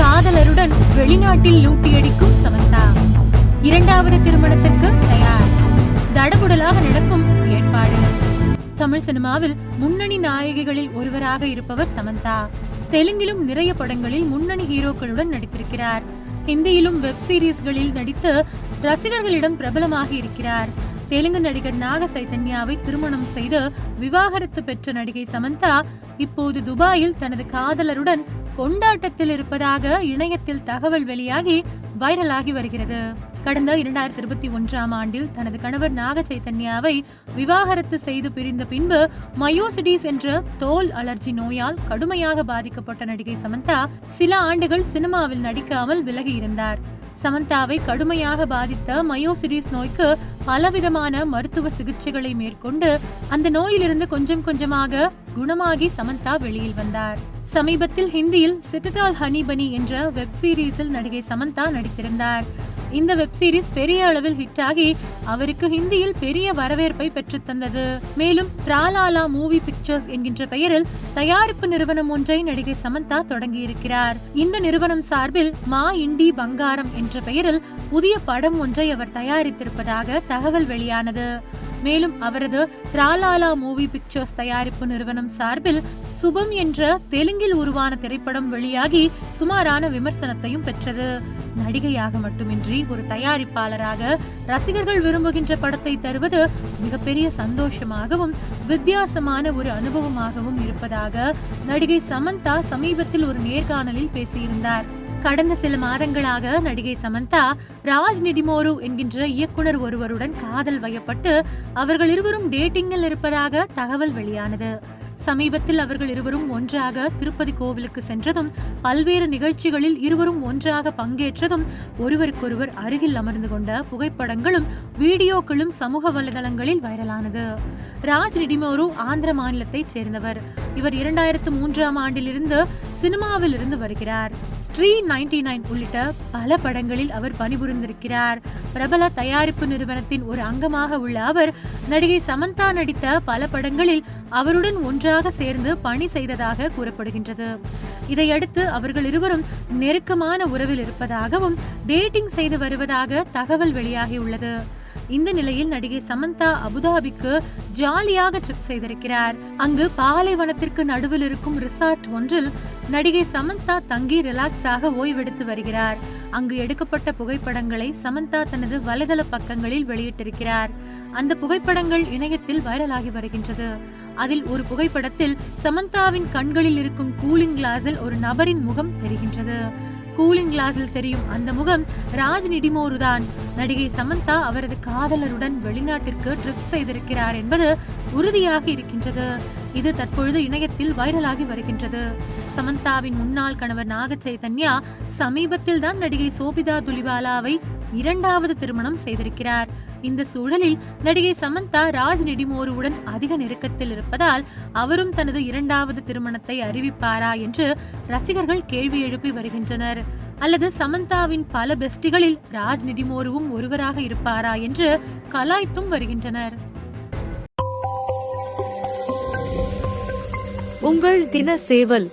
காதலருடன் வெளிநாட்டில் லூட்டியடிக்கும் சமந்தா. இரண்டாவது திருமணத்திற்கு தயார். தடபுடலாக நடக்கும் ஏற்பாடு. தமிழ் சினிமாவில் முன்னணி நாயகிகளில் ஒருவராக இருப்பவர் சமந்தா. தெலுங்கிலும் நிறைய படங்களில் முன்னணி ஹீரோக்களுடன் நடித்திருக்கிறார். ஹிந்தியிலும் வெப் சீரிஸ்களில் நடித்து ரசிகர்களிடம் பிரபலமாக இருக்கிறார். தெலுங்கு நடிகர் நாக சைதன்யாவை திருமணம் செய்து விவாகரத்து பெற்ற நடிகை சமந்தா இப்போது துபாயில் தனது காதலருடன் கொண்டாட்டத்தில் இருப்பதாக இணையத்தில் தகவல் வெளியாகி வைரலாகி வருகிறது. கடந்த 2021ஆம் ஆண்டில் தனது கணவர் நாக சைதன்யாவை விவாகரத்து செய்து பிரிந்த பின்பு மயோசிடிஸ் என்ற தோல் அலர்ஜி நோயால் கடுமையாக பாதிக்கப்பட்ட நடிகை சமந்தா சில ஆண்டுகள் சினிமாவில் நடிக்காமல் விலகி இருந்தார். சமந்தாவை கடுமையாக பாதித்த மயோசிடிஸ் நோய்க்கு பலவிதமான மருத்துவ சிகிச்சைகளை மேற்கொண்டு அந்த நோயிலிருந்து கொஞ்சம் கொஞ்சமாக குணமாகி சமந்தா வெளியில் வந்தார். சமீபத்தில் ஹிந்தியில் சிட்டடால் ஹனி பனி என்ற வெப் சீரிஸில் நடிகை சமந்தா நடித்திருந்தார். இந்த வெப் சீரிஸ் பெரிய அளவில் ஹிட் ஆகி அவருக்கு ஹிந்தியில் பெரிய வரவேற்பை பெற்றுத் தந்தது. மேலும் ட்ராலாலா மூவி பிக்சர்ஸ் என்கின்ற பெயரில் தயாரிப்பு நிறுவனம் ஒன்றை நடிகை சமந்தா தொடங்கியிருக்கிறார். இந்த நிறுவனம் சார்பில் மா இண்டி பங்காரம் என்ற பெயரில் புதிய படம் ஒன்றை அவர் தயாரித்திருப்பதாக தகவல் வெளியானது. மேலும் அவரது ட்ராலாலா மூவி பிக்சர்ஸ் தயாரிப்பு நிறுவனம் சார்பில் சுபம் என்ற தெலுங்கில் உருவான திரைப்படம் வெளியாகி சுமாரான விமர்சனத்தையும் பெற்றது. நடிகையாக மட்டுமின்றி ஒரு தயாரிப்பாளராக ரசிகர்கள் விரும்புகின்ற படத்தை தருவது மிகப்பெரிய சந்தோஷமாகவும் வித்தியாசமான ஒரு அனுபவமாகவும் இருப்பதாக நடிகை சமந்தா சமீபத்தில் ஒரு நேர்காணலில் பேசியிருந்தார். கடந்த சில மாதங்களாக நடிகை சமந்தா ராஜ் நிடிமோரு என்கின்ற இயக்குனர் ஒருவருடன் காதல் வயப்பட்டு அவர்கள் இருவரும் டேட்டிங்கில் இருப்பதாக தகவல் வெளியானது. சமீபத்தில் அவர்கள் இருவரும் ஒன்றாக திருப்பதி கோவிலுக்கு சென்றதும் பல்வேறு நிகழ்ச்சிகளில் இருவரும் ஒன்றாக பங்கேற்றதும் ஒருவருக்கொருவர் அருகில் அமர்ந்து கொண்ட புகைப்படங்களும் வீடியோக்களும் சமூக வலைதளங்களில் வைரலானது. ராஜ் நிடிமோரு ஆந்திர மாநிலத்தைச் சேர்ந்தவர். இவர் 2003ஆம் ஆண்டிலிருந்து சினிமாவில் இருந்து வருகிறார். ஸ்ரீ 99 உள்ளிட்ட பல படங்களில் அவர் பணிபுரிந்திருக்கிறார். பிரபல தயாரிப்பு நிறுவனத்தின் ஒரு அங்கமாக உள்ள அவர் நடிகை சமந்தா நடித்த பல படங்களில் அவருடன் ஒன்றாக சேர்ந்து பணி செய்ததாக கூறப்படுகின்றது. இதையடுத்து அவர்கள் இருவரும் நெருக்கமான உறவில் இருப்பதாகவும் டேட்டிங் செய்து வருவதாக தகவல் வெளியாகியுள்ளது. இந்த நிலையில் நடிகை சமந்தா அபுதாபிக்கு ஜாலியாக ட்ரிப் செய்திருக்கிறார். அங்கு பாலைவனத்திற்கு நடுவில் இருக்கும் ரிசார்ட் ஒன்றில் நடிகை சமந்தா தங்கி ரிலாக்ஸாக ஓய்வெடுத்து வருகிறார். அங்கு எடுக்கப்பட்ட புகைப்படங்களை சமந்தா தனது வலைதள பக்கங்களில் வெளியிட்டிருக்கிறார். அந்த புகைப்படங்கள் இணையத்தில் வைரலாகி வருகின்றது. அதில் ஒரு புகைப்படத்தில் சமந்தாவின் கண்களில் இருக்கும் கூலிங் கிளாஸில் ஒரு நபரின் முகம் தெரிகின்றது. கூலிங் கிளாஸில் தெரியும் அந்த முகம் ராஜ் நிடிமோரு தான். நடிகை சமந்தா அவரது காதலருடன் வெளிநாட்டிற்கு ட்ரிப் செய்திருக்கிறார் என்பது உறுதியாக இருக்கின்றது. இது தற்பொழுது இணையத்தில் வைரலாகி வருகின்றது. சமந்தாவின் முன்னாள் கணவர் நாக சைதன்யா சமீபத்தில் தான் நடிகை சோபிதா துலிபாலாவை இரண்டாவது திருமணம் செய்திருக்கிறார். இந்த சூழலில் நடிகை சமந்தா ராஜ் நிடிமோருவுடன் அதிக நெருக்கத்தில் இருப்பதால் அவரும் தனது இரண்டாவது திருமணத்தை அறிவிப்பாரா என்று ரசிகர்கள் கேள்வி எழுப்பி வருகின்றனர். அல்லது சமந்தாவின் பல பெஸ்டிகளில் ராஜ் நிடிமோருவும் ஒருவராக இருப்பாரா என்று கலாய்த்தும் வருகின்றனர். உங்கள் தின சேவல்